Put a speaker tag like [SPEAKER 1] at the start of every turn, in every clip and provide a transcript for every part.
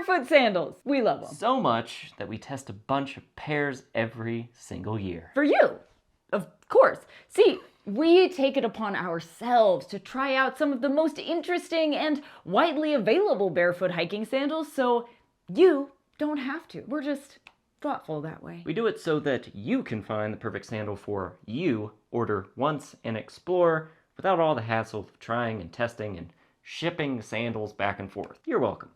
[SPEAKER 1] Barefoot sandals. We love them.
[SPEAKER 2] So much that we test a bunch of pairs every single year.
[SPEAKER 1] For you, of course. See, we take it upon ourselves to try out some of the most interesting and widely available barefoot hiking sandals, so you don't have to. We're just thoughtful that way.
[SPEAKER 2] We do it so that you can find the perfect sandal for you, order once, and explore without all the hassle of trying and testing and shipping sandals back and forth. You're welcome.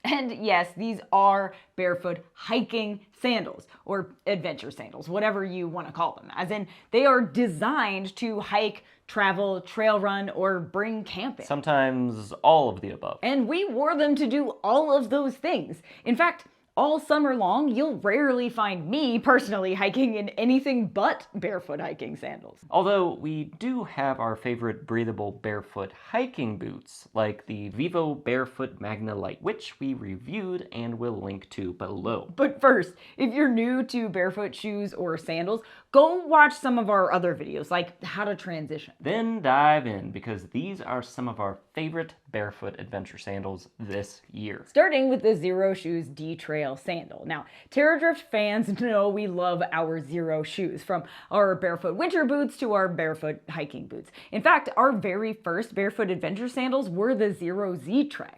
[SPEAKER 1] And yes, these are barefoot hiking sandals, or adventure sandals, whatever you want to call them. As in, they are designed to hike, travel, trail run, or bring camping.
[SPEAKER 2] Sometimes all of the above.
[SPEAKER 1] And we wore them to do all of those things. In fact, all summer long, you'll rarely find me personally hiking in anything but barefoot hiking sandals.
[SPEAKER 2] Although we do have our favorite breathable barefoot hiking boots, like the Vivo Barefoot Magna Lite, which we reviewed and will link to below.
[SPEAKER 1] But first, if you're new to barefoot shoes or sandals, go watch some of our other videos, like how to transition.
[SPEAKER 2] Then dive in, because these are some of our favorite barefoot adventure sandals this year.
[SPEAKER 1] Starting with the Unshoes D Trail sandal. Now, Terradrift fans know we love our Xero shoes, from our barefoot winter boots to our barefoot hiking boots. In fact, our very first barefoot adventure sandals were the Xero Z Trail.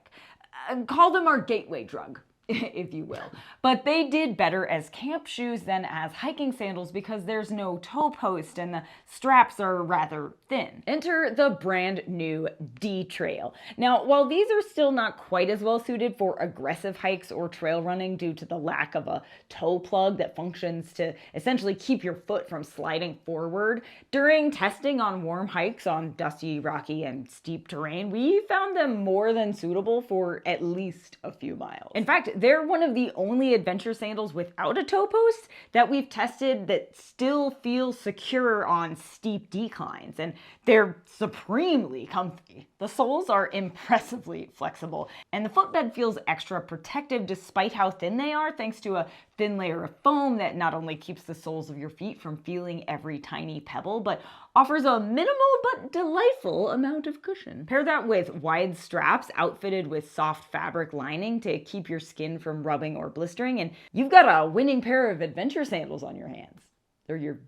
[SPEAKER 1] Call them our gateway drug, if you will. But they did better as camp shoes than as hiking sandals because there's no toe post and the straps are rather thin. Enter the brand new D Trail. Now, while these are still not quite as well suited for aggressive hikes or trail running due to the lack of a toe plug that functions to essentially keep your foot from sliding forward, during testing on warm hikes on dusty, rocky, and steep terrain, we found them more than suitable for at least a few miles. In fact, they're one of the only adventure sandals without a toe post that we've tested that still feel secure on steep declines, and they're supremely comfy. The soles are impressively flexible, and the footbed feels extra protective despite how thin they are, thanks to a thin layer of foam that not only keeps the soles of your feet from feeling every tiny pebble, but offers a minimal but delightful amount of cushion. Pair that with wide straps outfitted with soft fabric lining to keep your skin from rubbing or blistering, and you've got a winning pair of adventure sandals on your hands. Or your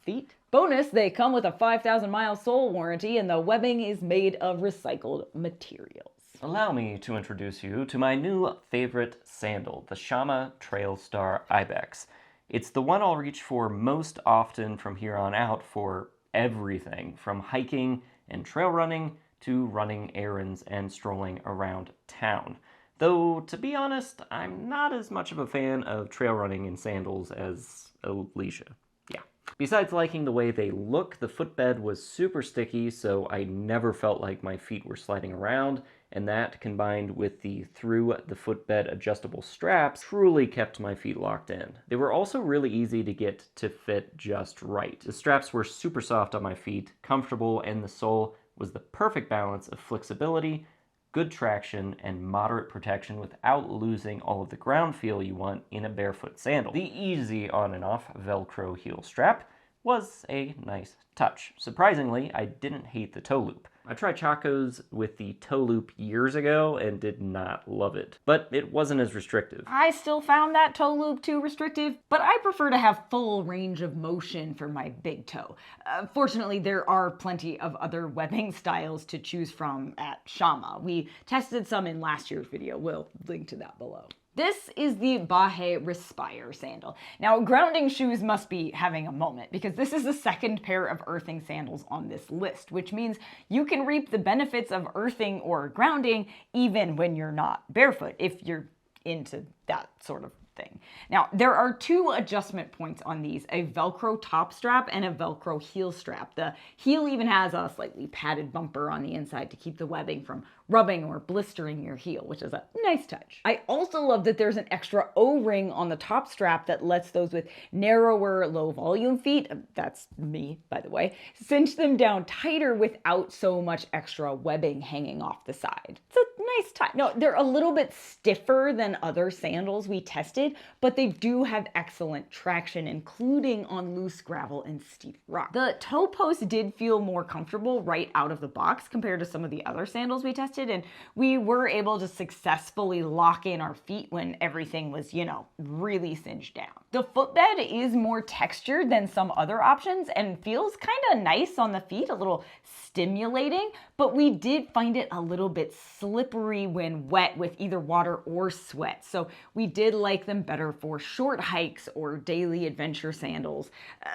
[SPEAKER 1] feet. Bonus, they come with a 5,000-mile sole warranty, and the webbing is made of recycled materials.
[SPEAKER 2] Allow me to introduce you to my new favorite sandal, the Shama TrailStar Ibex. It's the one I'll reach for most often from here on out for everything, from hiking and trail running to running errands and strolling around town. Though, to be honest, I'm not as much of a fan of trail running in sandals as Alicia. Yeah. Besides liking the way they look, the footbed was super sticky, so I never felt like my feet were sliding around, and that, combined with the through-the-footbed adjustable straps, truly kept my feet locked in. They were also really easy to get to fit just right. The straps were super soft on my feet, comfortable, and the sole was the perfect balance of flexibility, good traction, and moderate protection without losing all of the ground feel you want in a barefoot sandal. The easy on and off Velcro heel strap was a nice touch. Surprisingly, I didn't hate the toe loop. I tried Chacos with the toe loop years ago and did not love it, but it wasn't as restrictive.
[SPEAKER 1] I still found that toe loop too restrictive, but I prefer to have full range of motion for my big toe. Fortunately, there are plenty of other webbing styles to choose from at Shama. We tested some in last year's video. We'll link to that below. This is the Bahe Respire sandal. Now, grounding shoes must be having a moment because this is the second pair of earthing sandals on this list, which means you can reap the benefits of earthing or grounding even when you're not barefoot, if you're into that sort of thing. Now, there are two adjustment points on these, a Velcro top strap and a Velcro heel strap. The heel even has a slightly padded bumper on the inside to keep the webbing from rubbing or blistering your heel, which is a nice touch. I also love that there's an extra O-ring on the top strap that lets those with narrower, low volume feet, that's me, by the way, cinch them down tighter without so much extra webbing hanging off the side. It's a nice touch. No, they're a little bit stiffer than other sandals we tested, tested, but they do have excellent traction, including on loose gravel and steep rock. The toe post did feel more comfortable right out of the box compared to some of the other sandals we tested, and we were able to successfully lock in our feet when everything was, really singed down. The footbed is more textured than some other options and feels kind of nice on the feet, a little stimulating, but we did find it a little bit slippery when wet with either water or sweat. So we did like them better for short hikes or daily adventure sandals,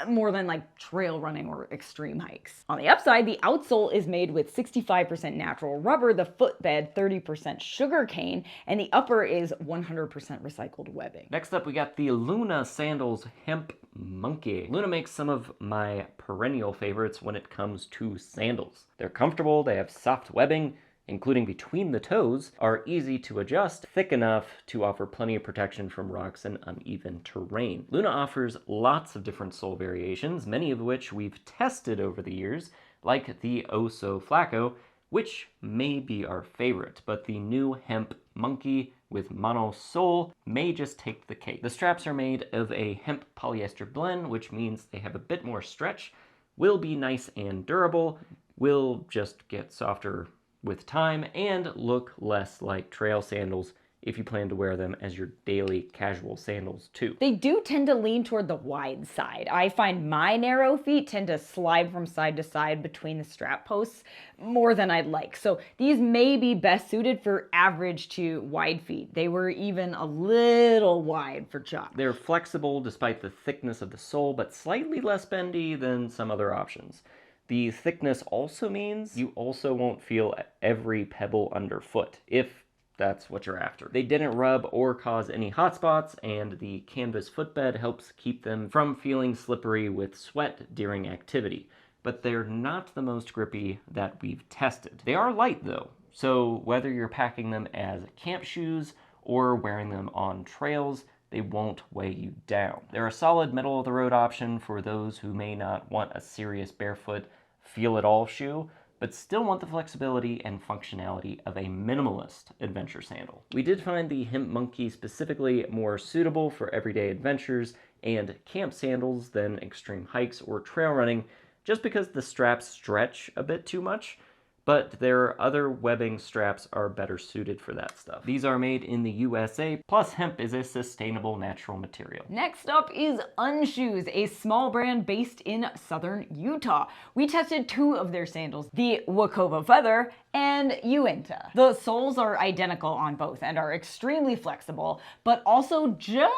[SPEAKER 1] more than like trail running or extreme hikes. On the upside, the outsole is made with 65% natural rubber, the footbed 30% sugar cane, and the upper is 100% recycled webbing.
[SPEAKER 2] Next up, we got the Luna Sandals Hemp Monkey. Luna makes some of my perennial favorites when it comes to sandals. They're comfortable, they have soft webbing, including between the toes, are easy to adjust, thick enough to offer plenty of protection from rocks and uneven terrain. Luna offers lots of different sole variations, many of which we've tested over the years, like the Oso Flacco, which may be our favorite, but the new Hemp Monkey with mono sole may just take the cake. The straps are made of a hemp polyester blend, which means they have a bit more stretch, will be nice and durable, will just get softer with time, and look less like trail sandals if you plan to wear them as your daily casual sandals too.
[SPEAKER 1] They do tend to lean toward the wide side. I find my narrow feet tend to slide from side to side between the strap posts more than I'd like. So these may be best suited for average to wide feet. They were even a little wide for Chuck.
[SPEAKER 2] They're flexible despite the thickness of the sole, but slightly less bendy than some other options. The thickness also means you also won't feel every pebble underfoot, if that's what you're after. They didn't rub or cause any hot spots, and the canvas footbed helps keep them from feeling slippery with sweat during activity. But they're not the most grippy that we've tested. They are light though, so whether you're packing them as camp shoes or wearing them on trails, they won't weigh you down. They're a solid middle-of-the-road option for those who may not want a serious barefoot, feel-it-all shoe, but still want the flexibility and functionality of a minimalist adventure sandal. We did find the Hemp Monkey specifically more suitable for everyday adventures and camp sandals than extreme hikes or trail running, just because the straps stretch a bit too much, but their other webbing straps are better suited for that stuff. These are made in the USA, plus hemp is a sustainable natural material.
[SPEAKER 1] Next up is Unshoes, a small brand based in southern Utah. We tested two of their sandals, the Wakova Feather and Uinta. The soles are identical on both and are extremely flexible, but also just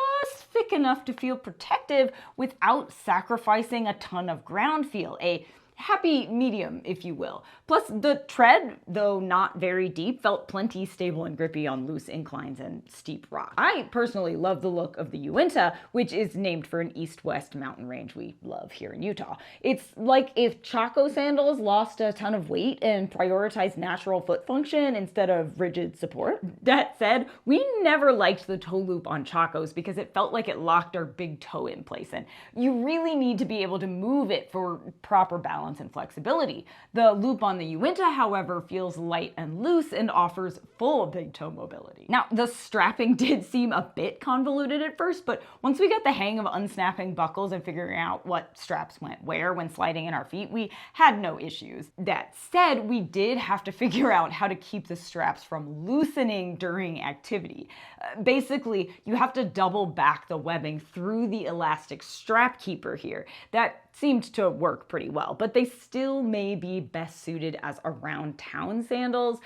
[SPEAKER 1] thick enough to feel protective without sacrificing a ton of ground feel, a happy medium, if you will. Plus, the tread, though not very deep, felt plenty stable and grippy on loose inclines and steep rock. I personally love the look of the Uinta, which is named for an east-west mountain range we love here in Utah. It's like if Chaco sandals lost a ton of weight and prioritized natural foot function instead of rigid support. That said, we never liked the toe loop on Chacos because it felt like it locked our big toe in place, and you really need to be able to move it for proper balance and flexibility. The loop on the Uinta, however, feels light and loose and offers full big toe mobility. Now, the strapping did seem a bit convoluted at first, but once we got the hang of unsnapping buckles and figuring out what straps went where when sliding in our feet, we had no issues. That said, we did have to figure out how to keep the straps from loosening during activity. Basically, you have to double back the webbing through the elastic strap keeper here. That seemed to work pretty well, but they still may be best suited as around town sandals,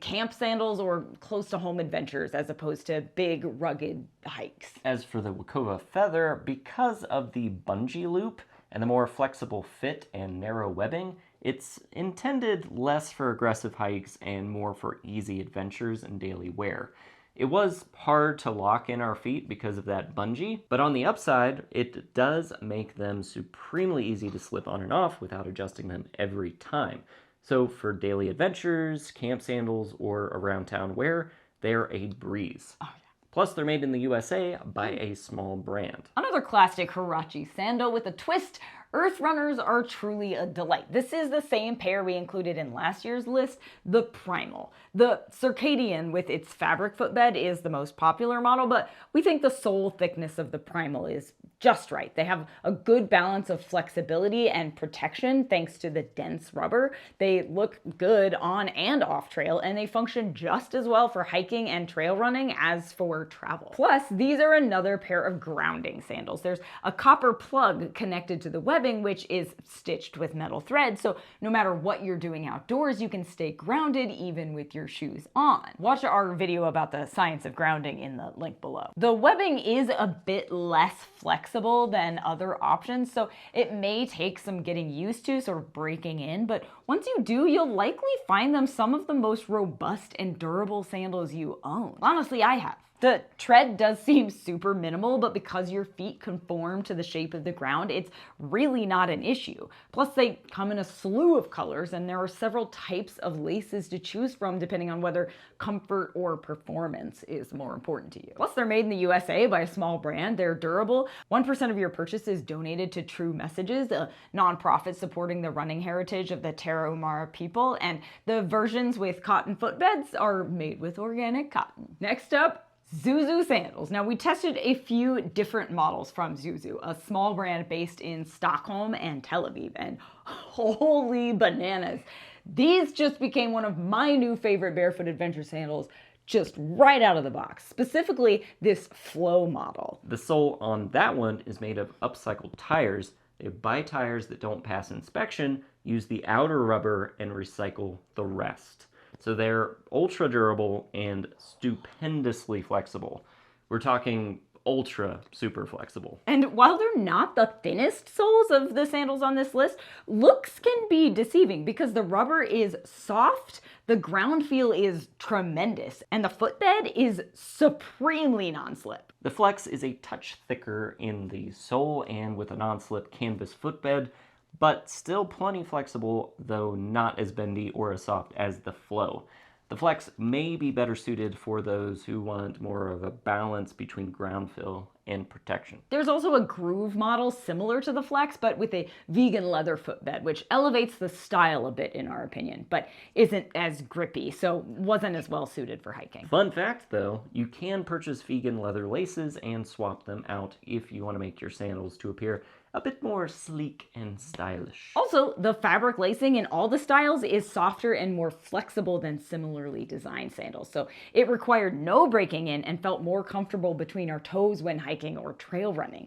[SPEAKER 1] camp sandals, or close to home adventures as opposed to big rugged hikes.
[SPEAKER 2] As for the Wakova Feather, because of the bungee loop and the more flexible fit and narrow webbing, it's intended less for aggressive hikes and more for easy adventures and daily wear. It was hard to lock in our feet because of that bungee, but on the upside, it does make them supremely easy to slip on and off without adjusting them every time. So for daily adventures, camp sandals, or around town wear, they're a breeze. Oh, yeah. Plus, they're made in the USA by a small brand.
[SPEAKER 1] Another classic Huarache sandal with a twist, Earth runners are truly a delight. This is the same pair we included in last year's list, the Primal. The Circadian with its fabric footbed is the most popular model, but we think the sole thickness of the Primal is just right. They have a good balance of flexibility and protection thanks to the dense rubber. They look good on and off trail, and they function just as well for hiking and trail running as for travel. Plus, these are another pair of grounding sandals. There's a copper plug connected to the webbing, which is stitched with metal thread, so no matter what you're doing outdoors, you can stay grounded even with your shoes on. Watch our video about the science of grounding in the link below. The webbing is a bit less flexible than other options, so it may take some getting used to, sort of breaking in, but once you do, you'll likely find them some of the most robust and durable sandals you own. Honestly, I have. The tread does seem super minimal, but because your feet conform to the shape of the ground, it's really not an issue. Plus, they come in a slew of colors, and there are several types of laces to choose from depending on whether comfort or performance is more important to you. Plus, they're made in the USA by a small brand. They're durable. 1% of your purchase is donated to True Messages, a nonprofit supporting the running heritage of the Tarahumara people, and the versions with cotton footbeds are made with organic cotton. Next up, ZuZu sandals. Now, we tested a few different models from ZuZu, a small brand based in Stockholm and Tel Aviv, and holy bananas, these just became one of my new favorite barefoot adventure sandals just right out of the box, specifically this Flow model.
[SPEAKER 2] The sole on that one is made of upcycled tires. They buy tires that don't pass inspection, use the outer rubber, and recycle the rest. So they're ultra durable and stupendously flexible. We're talking ultra super flexible.
[SPEAKER 1] And while they're not the thinnest soles of the sandals on this list, looks can be deceiving because the rubber is soft, the ground feel is tremendous, and the footbed is supremely non-slip.
[SPEAKER 2] The Flex is a touch thicker in the sole and with a non-slip canvas footbed, but still plenty flexible, though not as bendy or as soft as the Flow. The Flex may be better suited for those who want more of a balance between ground fill and protection.
[SPEAKER 1] There's also a Groove model similar to the Flex, but with a vegan leather footbed, which elevates the style a bit in our opinion, but isn't as grippy, so wasn't as well suited for hiking.
[SPEAKER 2] Fun fact though, you can purchase vegan leather laces and swap them out if you want to make your sandals to appear a bit more sleek and stylish.
[SPEAKER 1] Also, the fabric lacing in all the styles is softer and more flexible than similarly designed sandals, so it required no breaking in and felt more comfortable between our toes when hiking or trail running.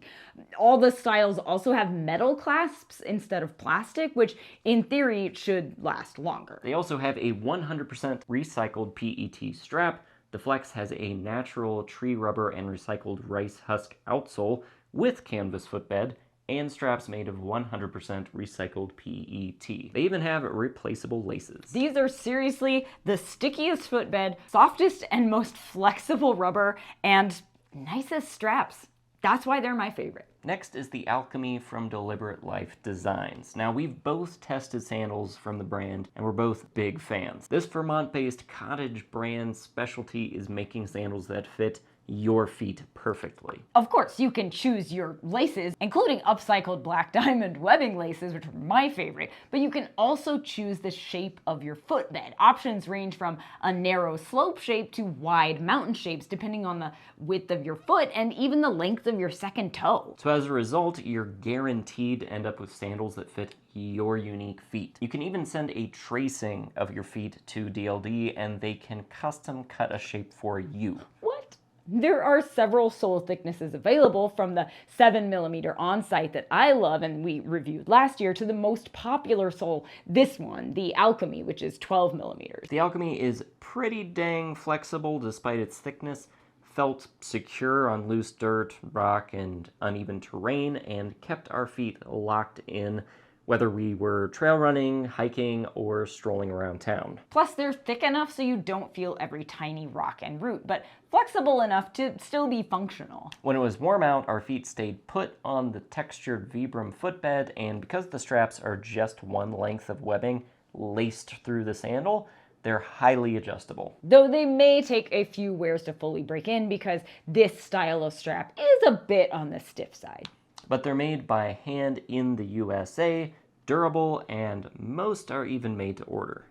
[SPEAKER 1] All the styles also have metal clasps instead of plastic, which in theory should last longer.
[SPEAKER 2] They also have a 100% recycled PET strap. The Flex has a natural tree rubber and recycled rice husk outsole with canvas footbed, and straps made of 100% recycled PET. They even have replaceable laces.
[SPEAKER 1] These are seriously the stickiest footbed, softest and most flexible rubber, and nicest straps. That's why they're my favorite.
[SPEAKER 2] Next is the Alchemy from Deliberate Life Designs. Now, we've both tested sandals from the brand, and we're both big fans. This Vermont-based cottage brand specialty is making sandals that fit your feet perfectly.
[SPEAKER 1] Of course, you can choose your laces, including upcycled black diamond webbing laces, which are my favorite, but you can also choose the shape of your footbed. Options range from a narrow slope shape to wide mountain shapes, depending on the width of your foot and even the length of your second toe.
[SPEAKER 2] So as a result, you're guaranteed to end up with sandals that fit your unique feet. You can even send a tracing of your feet to DLD and they can custom cut a shape for you.
[SPEAKER 1] What? There are several sole thicknesses available, from the 7mm on-site that I love and we reviewed last year to the most popular sole, this one, the Alchemy, which is 12mm.
[SPEAKER 2] The Alchemy is pretty dang flexible despite its thickness, felt secure on loose dirt, rock, and uneven terrain, and kept our feet locked in whether we were trail running, hiking, or strolling around town.
[SPEAKER 1] Plus, they're thick enough so you don't feel every tiny rock and root, but flexible enough to still be functional.
[SPEAKER 2] When it was warm out, our feet stayed put on the textured Vibram footbed, and because the straps are just one length of webbing laced through the sandal, they're highly adjustable.
[SPEAKER 1] Though they may take a few wears to fully break in because this style of strap is a bit on the stiff side.
[SPEAKER 2] but they're made by hand in the USA, durable, and most are even made to order.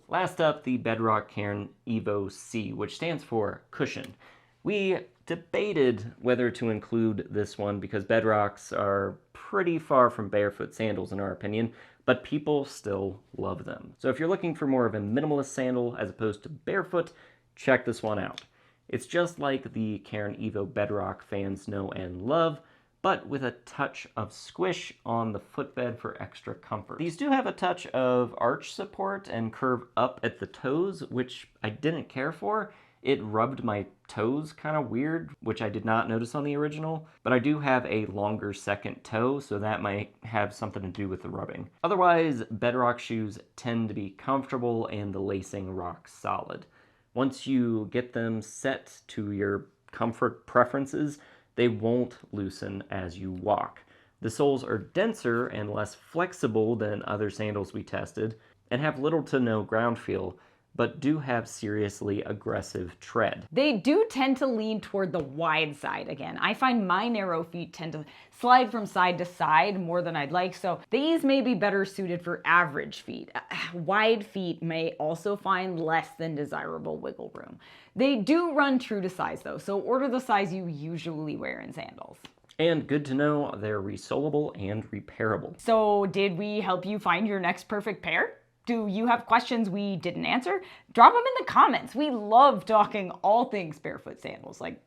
[SPEAKER 2] Last up, the Bedrock Cairn Evo C, which stands for cushion. We debated whether to include this one because Bedrocks are pretty far from Barefoot sandals in our opinion, but people still love them. So if you're looking for more of a minimalist sandal as opposed to Barefoot, check this one out. It's just like the Cairn Evo Bedrock fans know and love, but with a touch of squish on the footbed for extra comfort. These do have a touch of arch support and curve up at the toes, which I didn't care for. It rubbed my toes kind of weird, which I did not notice on the original, but I do have a longer second toe, so that might have something to do with the rubbing. Otherwise, Bedrock shoes tend to be comfortable and the lacing rock solid. Once you get them set to your comfort preferences, they won't loosen as you walk. The soles are denser and less flexible than other sandals we tested, and have little to no ground feel, but do have seriously aggressive tread.
[SPEAKER 1] They do tend to lean toward the wide side again. I find my narrow feet tend to slide from side to side more than I'd like, so these may be better suited for average feet. Wide feet may also find less than desirable wiggle room. They do run true to size though, so order the size you usually wear in sandals.
[SPEAKER 2] And good to know they're resolable and repairable.
[SPEAKER 1] So did we help you find your next perfect pair? Do you have questions we didn't answer? Drop them in the comments. We love talking all things barefoot sandals, like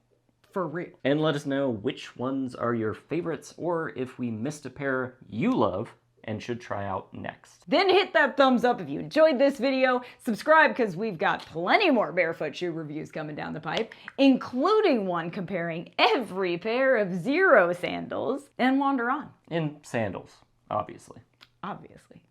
[SPEAKER 1] for real.
[SPEAKER 2] And let us know which ones are your favorites, or if we missed a pair you love and should try out next.
[SPEAKER 1] Then hit that thumbs up if you enjoyed this video. Subscribe because we've got plenty more barefoot shoe reviews coming down the pipe, including one comparing every pair of Xero sandals. And wander on.
[SPEAKER 2] In sandals, obviously.
[SPEAKER 1] Obviously.